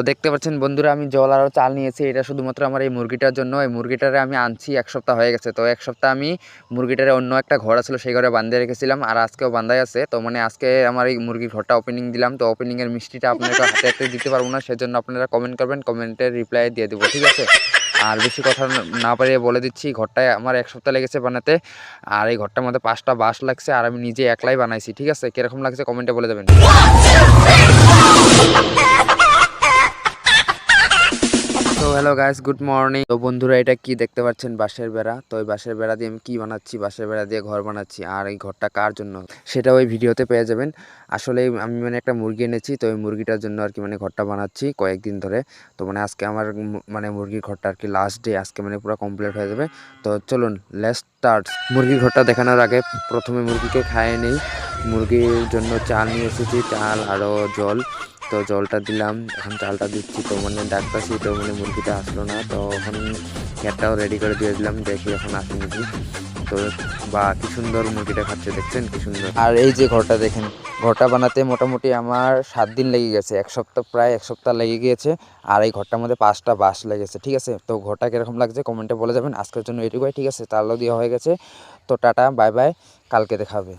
দেখতে পাচ্ছেন বন্ধুরা, আমি জল আর চাল নিয়েছি। এটা শুধুমাত্র আমার এই মুরগিটার জন্য। এই মুরগিটারে আমি আনছি 1 সপ্তাহ হয়ে গেছে। তো 1 সপ্তাহ আমি মুরগিটারে অন্য একটা ঘর ছিল, সেই ঘরে বাঁধিয়ে রেখেছিলাম, আর আজকেও বাঁধাই আছে। তো মানে আজকে আমার এই মুরগির ঘরটা ওপেনিং দিলাম। তো ওপেনিংয়ের মিষ্টিটা আপনাকে হাতে হাতে দিতে পারবো না, সেজন্য আপনারা কমেন্ট করবেন, কমেন্টের রিপ্লাই দিয়ে দেবো, ঠিক আছে? আর বেশি কথা না পারিয়ে বলে দিচ্ছি, ঘরটায় আমার 1 সপ্তাহ লেগেছে বানাতে। আর এই ঘরটার মধ্যে 5টা বাঁশ লাগছে, আর আমি নিজে একলাই বানাইছি, ঠিক আছে? কিরকম লাগছে কমেন্টে বলে দেবেন। তো হ্যালো গাইস, গুড মর্নিং। তো বন্ধুরা, এটা কি দেখতে পাচ্ছেন? বাঁশের বেড়া। তো এই বাঁশের বেড়া দিয়ে আমি কি বানাচ্ছি? বাঁশের বেড়া দিয়ে ঘর বানাচ্ছি। আর এই ঘরটা কার জন্য সেটা ওই ভিডিওতে পেয়ে যাবেন। আসলে আমি মানে একটা মুরগি এনেছি, তো ওই মুরগিটার জন্য আর কি মানে ঘরটা বানাচ্ছি কয়েকদিন ধরে। তো মানে আজকে আমার মানে মুরগির ঘরটা আর কি লাস্ট ডে, আজকে মানে পুরো কমপ্লিট হয়ে যাবে। তো চলুন লেটস স্টার্ট। মুরগির ঘরটা দেখানোর আগে প্রথমে মুরগিকে খাইয়ে নেই। মুরগির জন্য চাল নিয়ে এসেছি, চাল আরও জল। তো জলটা দিলাম, এখন চালটা দিচ্ছি। তো মানে ডাকতাছি, তো মানে মুরগিটা আসলো না। তো এখন খেরটাও রেডি করে দিয়ে দিলাম, দেখি এখন আসে নাকি। তো বা কি সুন্দর মুরগিটা খাচ্ছে, দেখছেন কি সুন্দর। আর এই যে ঘরটা দেখেন, ঘরটা বানাতে মোটামুটি আমার 7 দিন লেগে গেছে, 1 সপ্তাহ, প্রায় 1 সপ্তাহ লেগে গিয়েছে। আর এই ঘরটার মধ্যে 5টা বাঁশ লেগেছে, ঠিক আছে? তো ঘরটা কীরকম লাগছে কমেন্টে বলে যাবেন। আজকের জন্য এটুকুই, ঠিক আছে? তালও দেওয়া হয়ে গেছে। তো টাটা, বাই বাই, কালকে দেখা হবে।